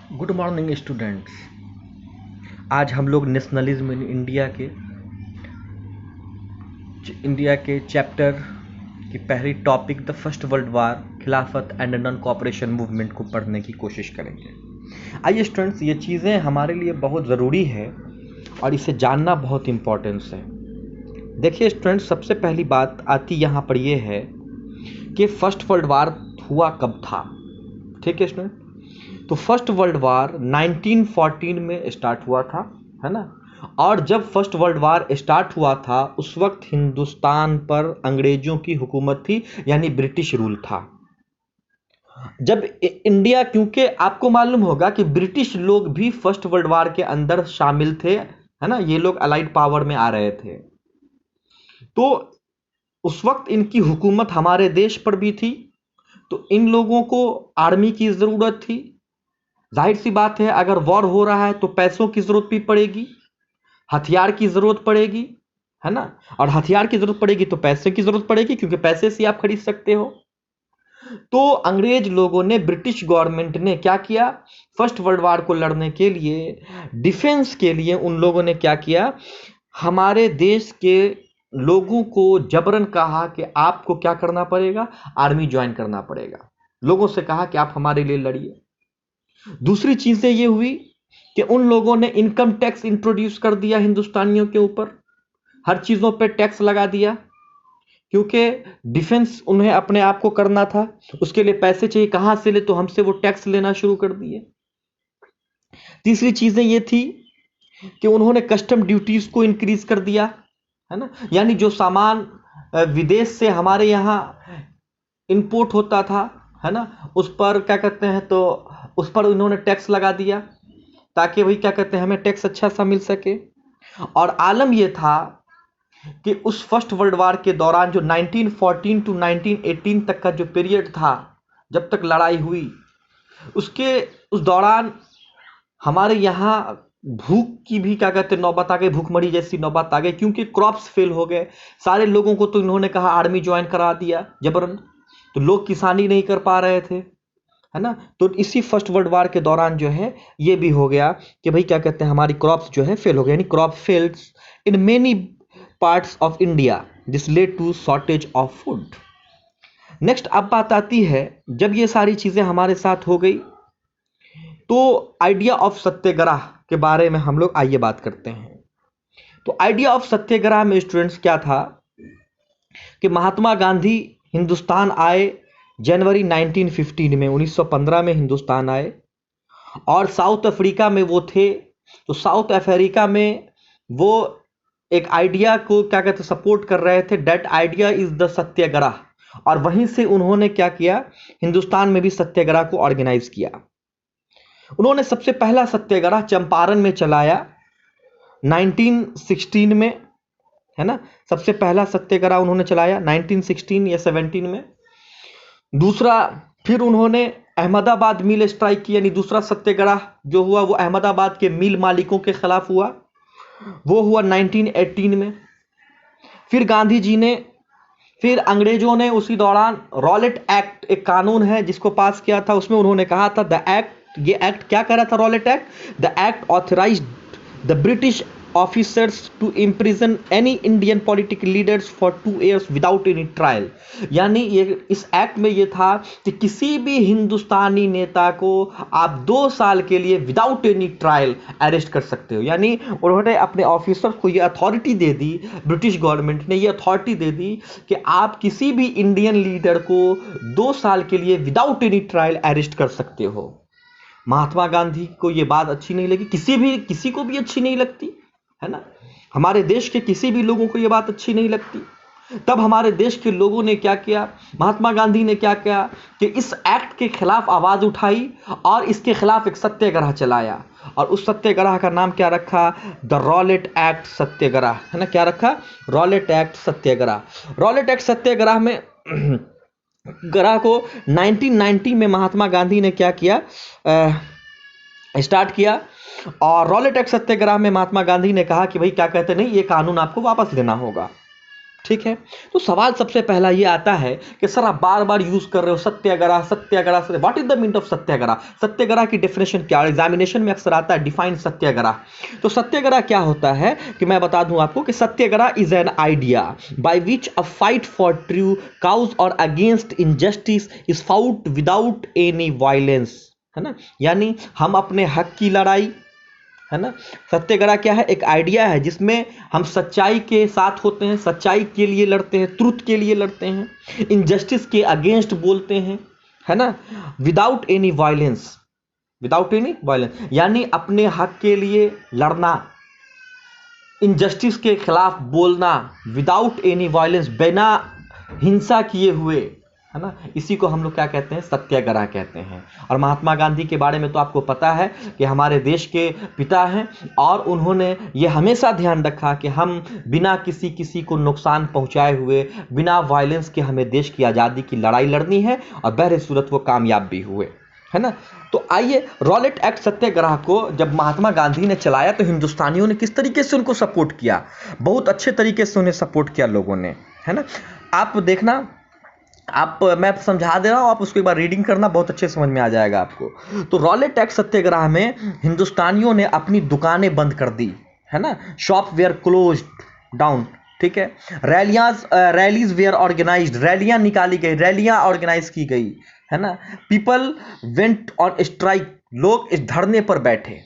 Good morning students. आज हम लोग नेशनलिज्म इन इंडिया के चैप्टर की पहली topic the first world war, खिलाफत एंड नॉन कोऑपरेशन मूवमेंट को पढ़ने की कोशिश करेंगे। आइए स्टूडेंट्स, ये चीज़ें हमारे लिए बहुत ज़रूरी है और इसे जानना बहुत इम्पोर्टेंस है। देखिए स्टूडेंट्स, सबसे पहली बात आती यहाँ पर ये है कि फर्स्ट वर्ल्ड वार हुआ कब था। ठीक है स्टूडेंट, तो फर्स्ट वर्ल्ड वार 1914 में स्टार्ट हुआ था, है ना। और जब फर्स्ट वर्ल्ड वार स्टार्ट हुआ था उस वक्त हिंदुस्तान पर अंग्रेजों की हुकूमत थी, यानी ब्रिटिश रूल था। जब इंडिया, क्योंकि आपको मालूम होगा कि ब्रिटिश लोग भी फर्स्ट वर्ल्ड वार के अंदर शामिल थे, है ना, ये लोग अलाइड पावर में आ रहे थे, तो उस वक्त इनकी हुकूमत हमारे देश पर भी थी, तो इन लोगों को आर्मी की ज़रूरत थी। जाहिर सी बात है, अगर वॉर हो रहा है तो पैसों की ज़रूरत भी पड़ेगी, हथियार की ज़रूरत पड़ेगी, है ना। और हथियार की ज़रूरत पड़ेगी तो पैसे की ज़रूरत पड़ेगी, क्योंकि पैसे से आप खरीद सकते हो। तो अंग्रेज लोगों ने, ब्रिटिश गवर्नमेंट ने क्या किया, फर्स्ट वर्ल्ड वार को लड़ने के लिए, डिफेंस के लिए उन लोगों ने क्या किया, हमारे देश के लोगों को जबरन कहा कि आपको क्या करना पड़ेगा, आर्मी ज्वाइन करना पड़ेगा। लोगों से कहा कि आप हमारे लिए लड़िए। दूसरी चीजें ये हुई कि उन लोगों ने इनकम टैक्स इंट्रोड्यूस कर दिया हिंदुस्तानियों के ऊपर, हर चीजों पे टैक्स लगा दिया, क्योंकि डिफेंस उन्हें अपने आप को करना था, उसके लिए पैसे चाहिए, कहां से ले, तो हमसे वो टैक्स लेना शुरू कर दिए। तीसरी चीजें ये थी कि उन्होंने कस्टम ड्यूटीज को इंक्रीज कर दिया, है ना, यानी जो सामान विदेश से हमारे यहाँ इंपोर्ट होता था, है ना, उस पर क्या कहते हैं, तो उस पर उन्होंने टैक्स लगा दिया, ताकि वही क्या कहते हैं, हमें टैक्स अच्छा सा मिल सके। और आलम यह था कि उस फर्स्ट वर्ल्ड वार के दौरान जो 1914 टू 1918 तक का जो पीरियड था, जब तक लड़ाई हुई, उसके उस दौरान हमारे यहाँ भूख की भी क्या कहते हैं नौबत आ गई, भूखमरी जैसी नौबत आ गई, क्योंकि क्रॉप्स फेल हो गए। सारे लोगों को तो इन्होंने कहा आर्मी ज्वाइन करा दिया जबरन, तो लोग किसानी नहीं कर पा रहे थे, है ना। तो इसी फर्स्ट वर्ल्ड वार के दौरान जो है ये भी हो गया कि भाई क्या कहते हैं, हमारी क्रॉप्स जो है फेल हो गए, यानी crop fails in many parts of India, this led to shortage of food. Next अब बात आती है, जब ये सारी चीजें हमारे साथ हो गई तो आइडिया ऑफ सत्याग्रह के बारे में हम लोग आइए बात करते हैं। तो आइडिया ऑफ सत्याग्रह में स्टूडेंट्स क्या था कि महात्मा गांधी हिंदुस्तान आए जनवरी 1915 में, 1915 में हिंदुस्तान आए, और साउथ अफ्रीका में वो थे। तो साउथ अफ्रीका में वो एक आइडिया को क्या कहते सपोर्ट कर रहे थे, डेट आइडिया इज द सत्याग्रह, और वहीं से उन्होंने क्या किया, हिंदुस्तान में भी सत्याग्रह को ऑर्गेनाइज किया। उन्होंने सबसे पहला सत्याग्रह चंपारण में चलाया 1916 में, है ना, सबसे पहला सत्याग्रह उन्होंने चलाया 1916 या 17 में। दूसरा, फिर उन्होंने अहमदाबाद मिल स्ट्राइक की, यानी दूसरा सत्याग्रह जो हुआ वो अहमदाबाद के मिल मालिकों के खिलाफ हुआ, वो हुआ 1918 में। फिर गांधी जी ने, फिर अंग्रेजों ने उसी दौरान रॉलेट एक्ट, एक कानून है जिसको पास किया था, उसमें उन्होंने कहा था द एक्ट, ये एक्ट क्या कर रहा था, Rowlatt act, the act authorised the British officers to imprison any Indian political leaders for 2 years without any trial. यानी ये, इस एक्ट में ये था कि किसी भी हिंदुस्तानी नेता को आप 2 साल के लिए विदाउट एनी ट्रायल अरेस्ट कर सकते हो। यानी उन्होंने अपने ऑफिसर्स को ये अथॉरिटी दे दी, ब्रिटिश गवर्नमेंट ने ये अथॉरिटी दे दी कि आप किसी भी इंडियन लीडर को 2 साल के लिए विदाउट एनी ट्रायल अरेस्ट कर सकते हो। महात्मा गांधी को ये बात अच्छी नहीं लगी, किसी को भी अच्छी नहीं लगती, है ना, हमारे देश के किसी भी लोगों को ये बात अच्छी नहीं लगती। तब हमारे देश के लोगों ने क्या किया, महात्मा गांधी ने क्या किया कि इस एक्ट के खिलाफ आवाज उठाई और इसके खिलाफ एक सत्याग्रह चलाया, और उस सत्याग्रह का नाम क्या रखा, द रॉलेट एक्ट सत्याग्रह, है ना, क्या रखा, रॉलेट एक्ट सत्याग्रह। रॉलेट एक्ट सत्याग्रह में ग्रह को 1990 में महात्मा गांधी ने क्या किया, स्टार्ट किया, और रॉलेट एक्ट सत्याग्रह में महात्मा गांधी ने कहा कि भाई क्या कहते नहीं, ये कानून आपको वापस लेना होगा। ठीक है। तो सवाल सबसे पहला ये आता है कि सर आप बार बार यूज कर रहे हो satyagraha satyagraha, what is the meaning of satyagraha? Satyagraha की डेफिनेशन क्या है? एग्जामिनेशन में अक्सर आता है डिफाइन सत्याग्रह। तो सत्याग्रह क्या होता है कि मैं बता दूं आपको कि satyagraha is an idea by which a fight for true cause और against injustice is fought without any violence, है ना। यानी हम अपने हक की लड़ाई, है ना। सत्याग्रह क्या है? एक आइडिया है जिसमें हम सच्चाई के साथ होते हैं, सच्चाई के लिए लड़ते हैं, ट्रुथ के लिए लड़ते हैं, इनजस्टिस के अगेंस्ट बोलते हैं, है ना। Without any violence, without any violence यानी अपने हक के लिए लड़ना, इनजस्टिस के खिलाफ बोलना, विदाउट एनी वायलेंस, बिना हिंसा किए हुए, है ना। इसी को हम लोग क्या कहते हैं? सत्याग्रह कहते हैं। और महात्मा गांधी के बारे में तो आपको पता है कि हमारे देश के पिता हैं और उन्होंने ये हमेशा ध्यान रखा कि हम बिना किसी को नुकसान पहुंचाए हुए, बिना वायलेंस के हमें देश की आज़ादी की लड़ाई लड़नी है, और बहरे सूरत वो कामयाब भी हुए, है ना। तो आइए, रॉलेट एक्ट सत्याग्रह को जब महात्मा गांधी ने चलाया तो हिंदुस्तानियों ने किस तरीके से उनको सपोर्ट किया? बहुत अच्छे तरीके से उन्हें सपोर्ट किया लोगों ने, है ना। आप देखना, आप, मैं समझा दे रहा हूँ, आप उसको एक बार रीडिंग करना, बहुत अच्छे समझ में आ जाएगा आपको। तो रॉलेट एक्ट सत्याग्रह में हिंदुस्तानियों ने अपनी दुकानें बंद कर दी, है ना। शॉप वेयर क्लोज्ड डाउन, ठीक है। रैलीज वेयर ऑर्गेनाइज्ड, रैलियां निकाली गई, रैलियां ऑर्गेनाइज की गई, है ना। पीपल वेंट ऑन स्ट्राइक, लोग इस धरने पर बैठे,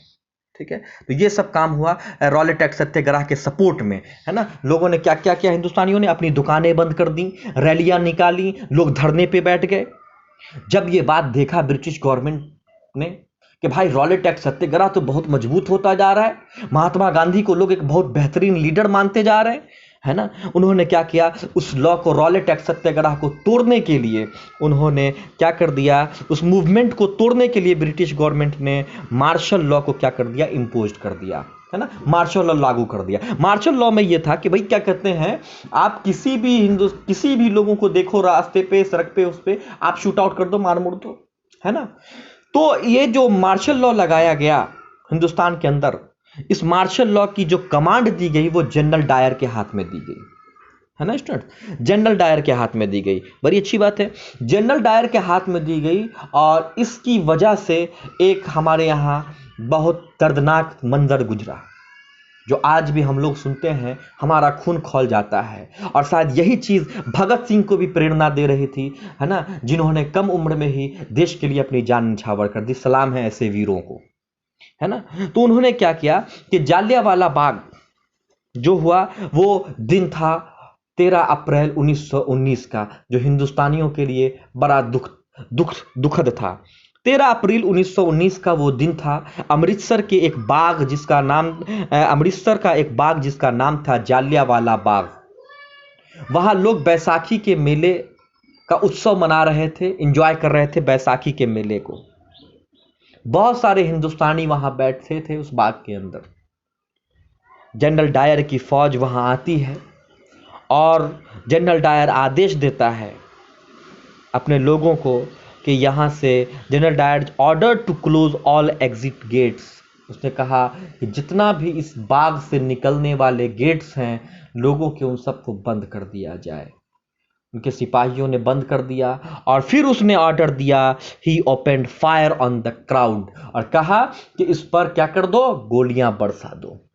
ठीक है। तो ये सब काम हुआ रॉलेट एक्ट सत्याग्रह के सपोर्ट में, है ना। लोगों ने क्या क्या किया? हिंदुस्तानियों ने अपनी दुकानें बंद कर दी, रैलियां निकाली, लोग धरने पे बैठ गए। जब ये बात देखा ब्रिटिश गवर्नमेंट ने कि भाई रॉलेट एक्ट सत्याग्रह तो बहुत मजबूत होता जा रहा है, महात्मा गांधी को लोग एक बहुत बेहतरीन लीडर मानते जा रहे हैं, है ना। उन्होंने क्या किया? उस लॉ को, रॉलेट एक्ट सत्याग्रह को तोड़ने के लिए उन्होंने क्या कर दिया? उस मूवमेंट को तोड़ने के लिए ब्रिटिश गवर्नमेंट ने मार्शल लॉ को क्या कर दिया? इम्पोज कर दिया, है ना। मार्शल लॉ लागू कर दिया। मार्शल लॉ में यह था कि भाई क्या कहते हैं, आप किसी भी लोगों को देखो रास्ते पे, सड़क पे, उस पे आप शूट आउट कर दो, मार मुड़ दो, है ना। तो ये जो मार्शल लॉ लगाया गया हिंदुस्तान के अंदर, इस मार्शल लॉ की जो कमांड दी गई वो जनरल डायर के हाथ में दी गई, है ना स्टूडेंट। जनरल डायर के हाथ में दी गई, बड़ी अच्छी बात है, जनरल डायर के हाथ में दी गई। और इसकी वजह से एक हमारे यहाँ बहुत दर्दनाक मंजर गुजरा, जो आज भी हम लोग सुनते हैं, हमारा खून खौल जाता है। और शायद यही चीज भगत सिंह को भी प्रेरणा दे रही थी, है ना, जिन्होंने कम उम्र में ही देश के लिए अपनी जान न्यौछावर कर दी। सलाम है ऐसे वीरों को, है ना। तो उन्होंने क्या किया कि जालियांवाला बाग जो हुआ वो दिन था 13 अप्रैल 1919 का, जो हिंदुस्तानियों के लिए बड़ा दुखद था। 13 अप्रैल 1919 का वो दिन था। अमृतसर के एक बाग जिसका नाम अमृतसर का एक बाग जिसका नाम था जालियांवाला बाग, वहां लोग बैसाखी के मेले का उत्सव मना रहे थे, एंजॉय कर रहे थे बैसाखी के मेले को। बहुत सारे हिंदुस्तानी वहां बैठे थे उस बाग के अंदर। जनरल डायर की फौज वहां आती है और जनरल डायर आदेश देता है अपने लोगों को कि यहाँ से, general Dyer order to close all exit gates. उसने कहा कि जितना भी इस बाग से निकलने वाले गेट्स हैं, लोगों के उन सबको बंद कर दिया जाए। उनके सिपाहियों ने बंद कर दिया और फिर उसने ऑर्डर दिया, he opened fire on the crowd, और कहा कि इस पर क्या कर दो? गोलियां बरसा दो।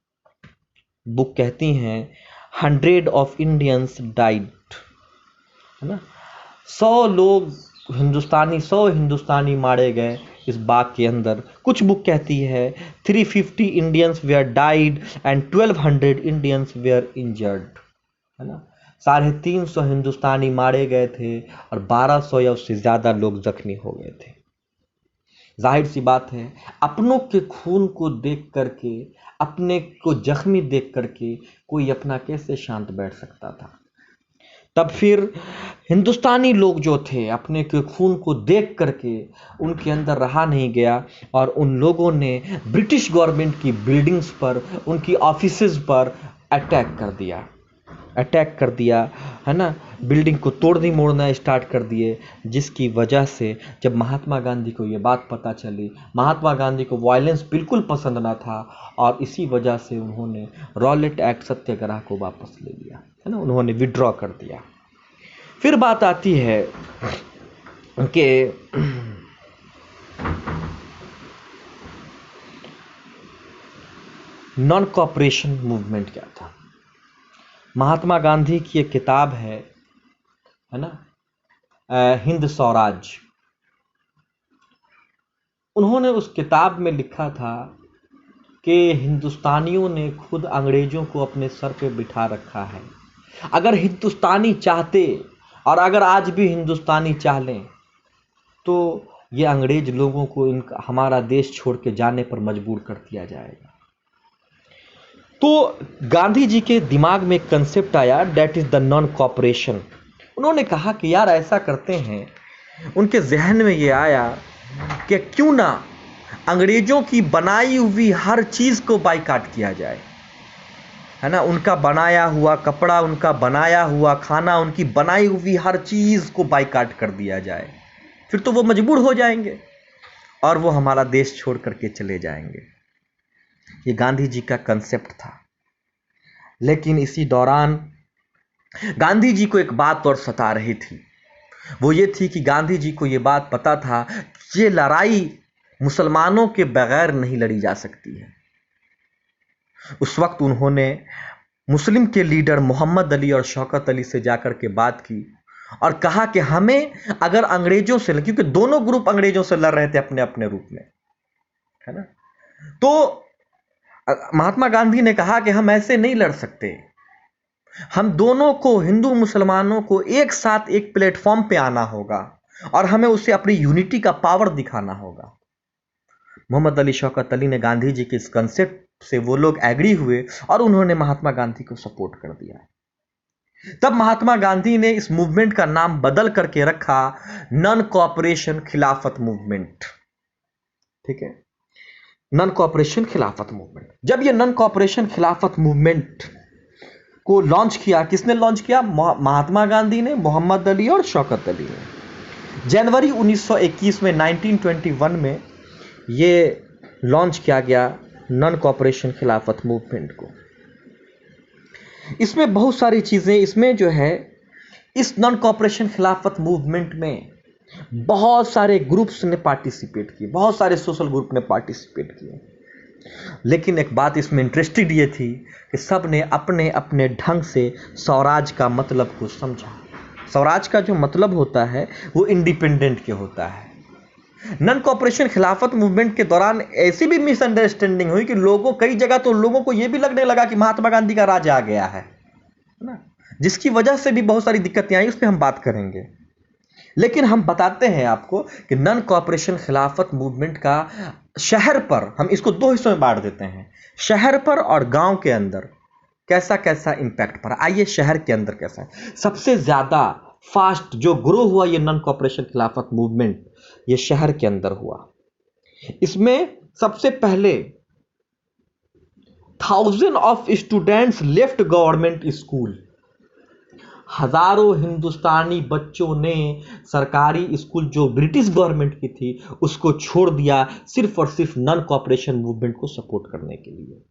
बुक कहती हैं 100 ऑफ इंडियंस डाइड, है ना। 100 हिंदुस्तानी मारे गए इस बाग के अंदर। कुछ बुक कहती है 350 Indians were died and 1200 Indians were injured, है ना। 350 हिंदुस्तानी मारे गए थे और 1200 या उससे ज्यादा लोग जख्मी हो गए थे। जाहिर सी बात है, अपनों के खून को देख करके, अपने को जख्मी देख करके कोई अपना कैसे शांत बैठ सकता था। तब फिर हिंदुस्तानी लोग जो थे, अपने के खून को देख करके उनके अंदर रहा नहीं गया और उन लोगों ने ब्रिटिश गवर्नमेंट की बिल्डिंग्स पर, उनकी ऑफिसेज पर अटैक कर दिया। अटैक कर दिया, है ना, बिल्डिंग को तोड़नी मोड़ना स्टार्ट कर दिए, जिसकी वजह से जब महात्मा गांधी को ये बात पता चली, महात्मा गांधी को वायलेंस बिल्कुल पसंद ना था और इसी वजह से उन्होंने रॉलेट एक्ट सत्याग्रह को वापस ले लिया, है ना, उन्होंने विड्रॉ कर दिया। फिर बात आती है कि नॉन कॉपरेशन मूवमेंट क्या था। महात्मा गांधी की एक किताब है ना, हिंद स्वराज। उन्होंने उस किताब में लिखा था कि हिंदुस्तानियों ने खुद अंग्रेजों को अपने सर पे बिठा रखा है। अगर हिंदुस्तानी चाहते और अगर आज भी हिंदुस्तानी चाह लें तो ये अंग्रेज लोगों को हमारा देश छोड़ के जाने पर मजबूर कर दिया जाएगा। तो गांधी जी के दिमाग में एक कंसेप्ट आया, that is the non cooperation. उन्होंने कहा कि यार ऐसा करते हैं, उनके जहन में ये आया कि क्यों ना अंग्रेजों की बनाई हुई हर चीज को बाइकाट किया जाए, है ना, उनका बनाया हुआ कपड़ा, उनका बनाया हुआ खाना, उनकी बनाई हुई हर चीज को बाइकाट कर दिया जाए। फिर तो वो मजबूर हो जाएंगे और वो हमारा देश छोड़ करके चले जाएंगे। ये गांधी जी का कंसेप्ट था। लेकिन इसी दौरान गांधी जी को एक बात और सता रही थी, वो ये थी कि गांधी जी को ये बात पता था कि ये लड़ाई मुसलमानों के बगैर नहीं लड़ी जा सकती है। उस वक्त उन्होंने मुस्लिम के लीडर मोहम्मद अली और शौकत अली से जाकर के बात की और कहा कि हमें अगर अंग्रेजों से, क्योंकि दोनों ग्रुप अंग्रेजों से लड़ रहे थे अपने अपने रूप में, है ना, तो महात्मा गांधी ने कहा कि हम ऐसे नहीं लड़ सकते, हम दोनों को, हिंदू मुसलमानों को एक साथ एक प्लेटफॉर्म पे आना होगा और हमें उसे अपनी यूनिटी का पावर दिखाना होगा। मोहम्मद अली, शौकत अली ने गांधी जी के इस कंसेप्ट से वो लोग एग्री हुए और उन्होंने महात्मा गांधी को सपोर्ट कर दिया। तब महात्मा गांधी ने इस मूवमेंट का नाम बदल करके रखा नॉन कॉपरेशन खिलाफत मूवमेंट। ठीक है, नॉन कॉपरेशन खिलाफत मूवमेंट। जब ये नॉन कॉपरेशन खिलाफत मूवमेंट को लॉन्च किया, किसने लॉन्च किया? महात्मा गांधी ने, मोहम्मद अली और शौकत अली ने। जनवरी 1921 में, 1921 में ये लॉन्च किया गया नॉन कॉपरेशन खिलाफत मूवमेंट को। इसमें बहुत सारी चीजें, इसमें जो है, इस नॉन कॉपरेशन खिलाफत मूवमेंट में बहुत सारे ग्रुप्स ने पार्टिसिपेट किए, बहुत सारे सोशल ग्रुप ने पार्टिसिपेट किए। लेकिन एक बात इसमें इंटरेस्टिंग ये थी कि सब ने अपने अपने ढंग से स्वराज का मतलब को समझा। स्वराज का जो मतलब होता है वो इंडिपेंडेंट के होता है। नॉन कॉपरेशन खिलाफत मूवमेंट के दौरान ऐसी भी मिसअंडरस्टैंडिंग हुई कि लोगों, कई जगह तो लोगों को यह भी लगने लगा कि महात्मा गांधी का राज आ गया है ना, जिसकी वजह से भी बहुत सारी दिक्कतें आई, उस पर हम बात करेंगे। लेकिन हम बताते हैं आपको कि नॉन कॉपरेशन खिलाफत मूवमेंट का शहर पर, हम इसको दो हिस्सों में बांट देते हैं, शहर पर और गांव के अंदर कैसा कैसा इंपैक्ट पड़ा। आइए शहर के अंदर कैसा है। सबसे ज्यादा फास्ट जो ग्रो हुआ ये नॉन कॉपरेशन खिलाफत मूवमेंट, ये शहर के अंदर हुआ। इसमें सबसे पहले 1000 of students left government school. हजारों हिंदुस्तानी बच्चों ने सरकारी स्कूल जो ब्रिटिश गवर्नमेंट की थी उसको छोड़ दिया, सिर्फ और सिर्फ नॉन कॉपरेशन मूवमेंट को सपोर्ट करने के लिए।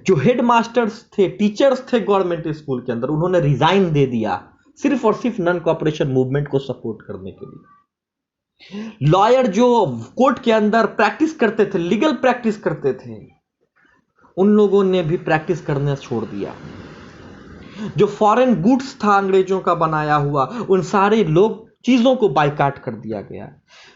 जो हेड मास्टर्स थे, टीचर्स थे गवर्नमेंट स्कूल के अंदर, उन्होंने रिजाइन दे दिया सिर्फ और सिर्फ नॉन कॉपरेशन मूवमेंट को सपोर्ट करने के लिए। लॉयर जो कोर्ट के अंदर प्रैक्टिस करते थे, लीगल प्रैक्टिस करते थे, उन लोगों ने भी प्रैक्टिस करना छोड़ दिया। जो फॉरेन गुड्स था अंग्रेजों का बनाया हुआ, उन सारे लोग चीजों को बाइकाट कर दिया गया।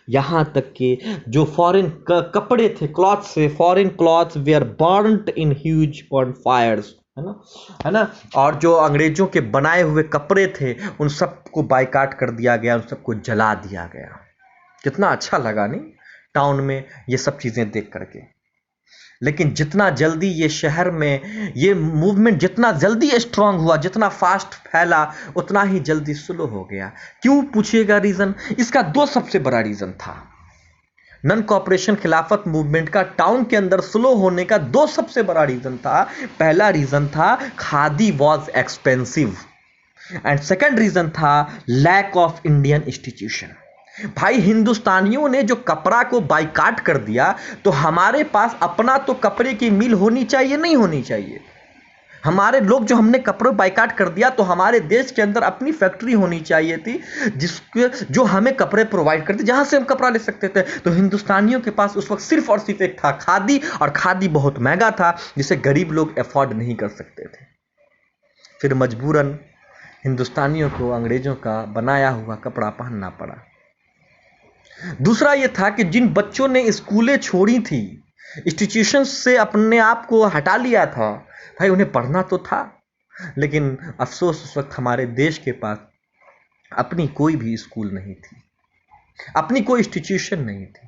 यहां तक कि जो फॉरेन कपड़े थे, क्लॉथ से, foreign cloths were burned in huge bonfires, है ना, और जो अंग्रेजों के बनाए हुए कपड़े थे उन सबको बाइकाट कर दिया गया, उन सबको जला दिया गया। कितना अच्छा लगा नहीं टाउन में ये सब चीजें देख करके। लेकिन जितना जल्दी ये शहर में ये मूवमेंट जितना जल्दी स्ट्रांग हुआ, जितना फास्ट फैला, उतना ही जल्दी स्लो हो गया। क्यों पूछिएगा रीजन? इसका दो सबसे बड़ा रीजन था। नॉन कॉपरेशन खिलाफत मूवमेंट का टाउन के अंदर स्लो होने का दो सबसे बड़ा रीजन था। पहला रीजन था khadi was expensive and second reason था लैक ऑफ इंडियन इंस्टीट्यूशन। भाई हिंदुस्तानियों ने जो कपड़ा को बाइकाट कर दिया, तो हमारे पास अपना तो कपड़े की मिल होनी चाहिए, नहीं होनी चाहिए? हमारे लोग जो हमने कपड़ों बाइकाट कर दिया, तो हमारे देश के अंदर अपनी फैक्ट्री होनी चाहिए थी जिसके जो हमें कपड़े प्रोवाइड करती, जहां से हम कपड़ा ले सकते थे। तो हिंदुस्तानियों के पास उस वक्त सिर्फ और सिर्फ एक था खादी, और खादी बहुत महंगा था जिसे गरीब लोग अफोर्ड नहीं कर सकते थे। फिर मजबूरन हिंदुस्तानियों को अंग्रेजों का बनाया हुआ कपड़ा पहनना पड़ा। दूसरा यह था कि जिन बच्चों ने स्कूलें छोड़ी थी, इंस्टीट्यूशन से अपने आप को हटा लिया था, भाई उन्हें पढ़ना तो था, लेकिन अफसोस उस वक्त हमारे देश के पास अपनी कोई भी स्कूल नहीं थी, अपनी कोई इंस्टीट्यूशन नहीं थी।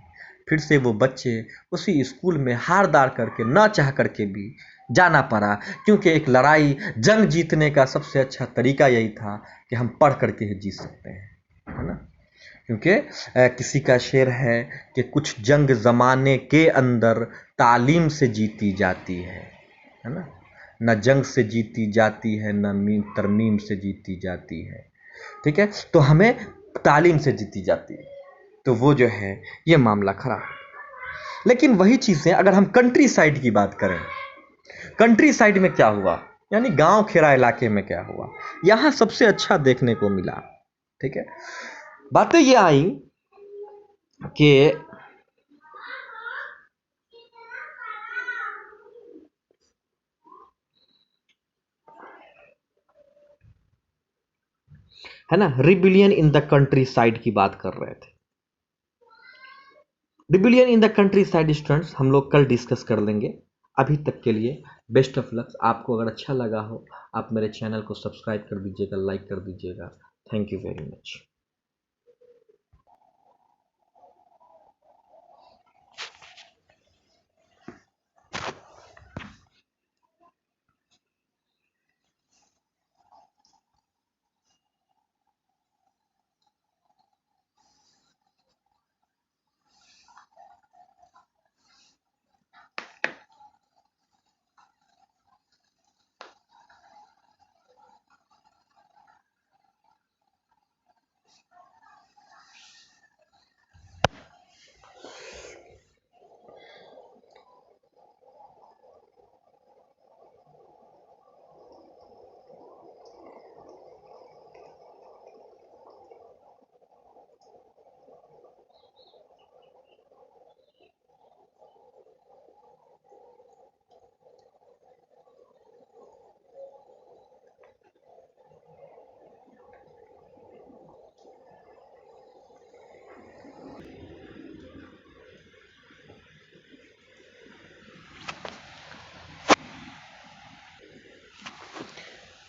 फिर से वो बच्चे उसी स्कूल में हारदार करके, ना चाह करके भी जाना पड़ा, क्योंकि एक लड़ाई, जंग जीतने का सबसे अच्छा तरीका यही था कि हम पढ़ करके ही जीत सकते हैं, है ना। क्योंकि किसी का शेर है कि कुछ जंग ज़माने के अंदर तालीम से जीती जाती है ना। न जंग से जीती जाती है, न तरमीम से जीती जाती है, ठीक है। तो हमें तालीम से जीती जाती है, तो वो जो है ये मामला खराब। लेकिन वही चीज़ें अगर हम कंट्री साइड की बात करें, कंट्री साइड में क्या हुआ, यानी गांव खेरा इलाके में क्या हुआ, यहाँ सबसे अच्छा देखने को मिला, ठीक है। बातें ये आई कि है ना, rebellion in the country side की बात कर रहे थे। Rebellion in the country side students हम लोग कल डिस्कस कर लेंगे। अभी तक के लिए बेस्ट ऑफ लक। आपको अगर अच्छा लगा हो, आप मेरे चैनल को सब्सक्राइब कर दीजिएगा, लाइक कर दीजिएगा। Thank you very much.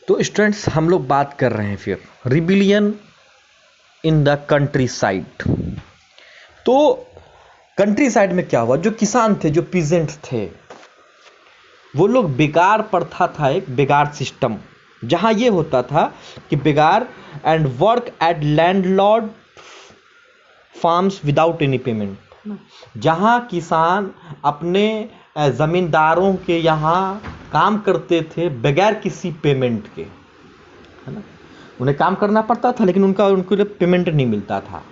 तो स्टूडेंट्स हम लोग बात कर रहे हैं फिर rebellion in the country side. तो कंट्री साइड में क्या हुआ, जो किसान थे, जो पीजेंट थे, वो लोग बेगार प्रथा था, एक बेगार सिस्टम, जहां ये होता था कि बेगार and work at landlord farms without any payment, जहां किसान अपने जमींदारों के यहाँ काम करते थे बगैर किसी पेमेंट के, है ना। उन्हें काम करना पड़ता था लेकिन उनको लिए पेमेंट नहीं मिलता था।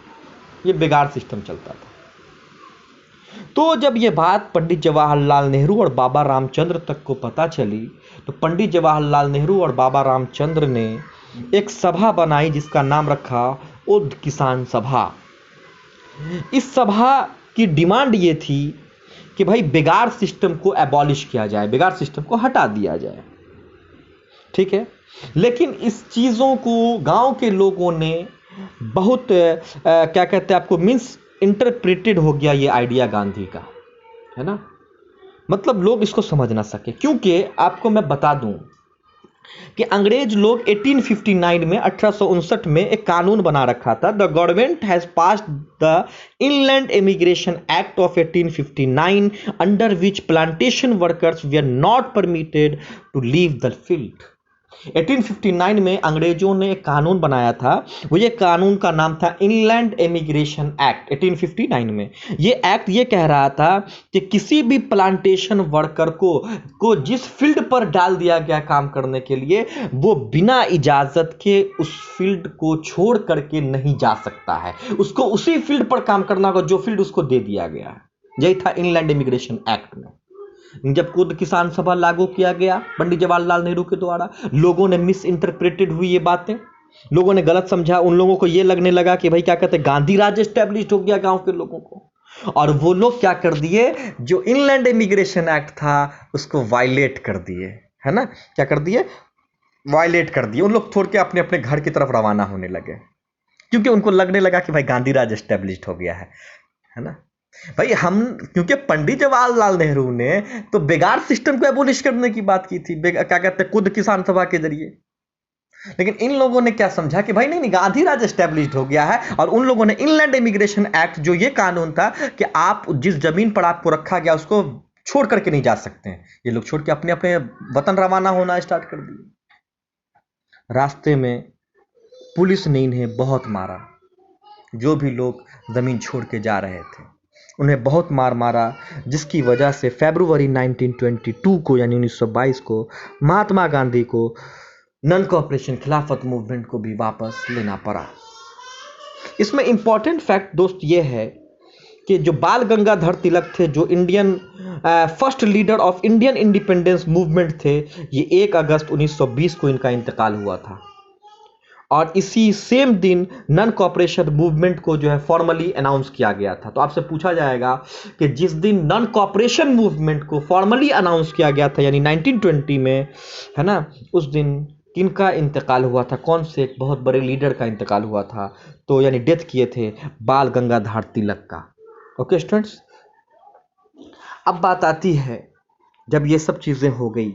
ये बेगार सिस्टम चलता था। तो जब ये बात पंडित जवाहरलाल नेहरू और बाबा रामचंद्र तक को पता चली, तो पंडित जवाहरलाल नेहरू और बाबा रामचंद्र ने एक सभा बनाई जिसका नाम रखा उद किसान सभा। इस सभा की डिमांड ये थी कि भाई बेगार सिस्टम को एबॉलिश किया जाए, बेगार सिस्टम को हटा दिया जाए, ठीक है। लेकिन इस चीज़ों को गांव के लोगों ने बहुत क्या कहते हैं आपको, मिस इंटरप्रेटेड हो गया ये आइडिया गांधी का, है ना। मतलब लोग इसको समझ ना सके, क्योंकि आपको मैं बता दूं कि अंग्रेज लोग 1859 में 1859 में एक कानून बना रखा था। The government has passed the inland immigration act of 1859 under which plantation workers were not permitted to leave the field. 1859 में अंग्रेजों ने एक कानून बनाया था। वो ये कानून का नाम था इनलैंड इमिग्रेशन एक्ट। 1859 में ये एक्ट ये कह रहा था कि किसी भी प्लांटेशन वर्कर को जिस फील्ड पर डाल दिया गया काम करने के लिए, वो बिना इजाजत के उस फील्ड को छोड़ करके नहीं जा सकता है। उसको उसी फील्ड पर काम करना होगा जो फील्ड उसको दे दिया गया है। यही था इनलैंड इमिग्रेशन एक्ट में। जब खुद किसान सभा लागू किया गया पंडित जवाहरलाल नेहरू के द्वारा, लोगों ने मिस इंटरप्रेटेड हुई ये बातें, लोगों ने गलत समझा। उन लोगों को ये लगने लगा कि भाई क्या कहते हैं, गांधी राज एस्टेब्लिश हो गया गांव के लोगों को, और वो लोग क्या कर दिए, जो इनलैंड इमिग्रेशन एक्ट था उसको वायलेट कर दिए, है ना। क्या कर दिए, वायलेट कर दिए। उन लोग छोड़ के अपने अपने घर की तरफ रवाना होने लगे, क्योंकि उनको लगने लगा कि भाई गांधी राज एस्टेब्लिश हो गया है ना। भाई हम, क्योंकि पंडित जवाहरलाल नेहरू ने तो बेगार सिस्टम को एबोलिश करने की बात की थी, क्या कहते हैं, खुद किसान सभा के जरिए। लेकिन इन लोगों ने क्या समझा कि भाई नहीं, गांधी राज एस्टेब्लिश हो गया है, और उन लोगों ने इनलैंड इमिग्रेशन एक्ट, जो ये कानून था कि आप जिस जमीन पर आपको रखा गया उसको छोड़ करके नहीं जा सकते हैं, ये लोग छोड़ के अपने अपने वतन रवाना होना स्टार्ट कर दिए। रास्ते में पुलिस ने इन्हें बहुत मारा। जो भी लोग जमीन छोड़ के जा रहे थे उन्हें बहुत मारा, जिसकी वजह से फरवरी 1922 को यानी 1922 को महात्मा गांधी को नॉन कोऑपरेशन खिलाफत मूवमेंट को भी वापस लेना पड़ा। इसमें इंपॉर्टेंट फैक्ट दोस्त ये है कि जो बाल गंगाधर तिलक थे, जो Indian first leader of Indian independence movement थे, ये 1 अगस्त 1920 को इनका इंतकाल हुआ था। और इसी सेम दिन नॉन कोऑपरेशन मूवमेंट को जो है फॉर्मली अनाउंस किया गया था। तो आपसे पूछा जाएगा कि जिस दिन नॉन कोऑपरेशन मूवमेंट को फॉर्मली अनाउंस किया गया था यानी 1920 में, है ना, उस दिन किनका इंतकाल हुआ था, कौन से एक बहुत बड़े लीडर का इंतकाल हुआ था, तो यानी डेथ किए थे बाल गंगाधर तिलक का। ओके स्टूडेंट्स, अब बात आती है जब ये सब चीज़ें हो गई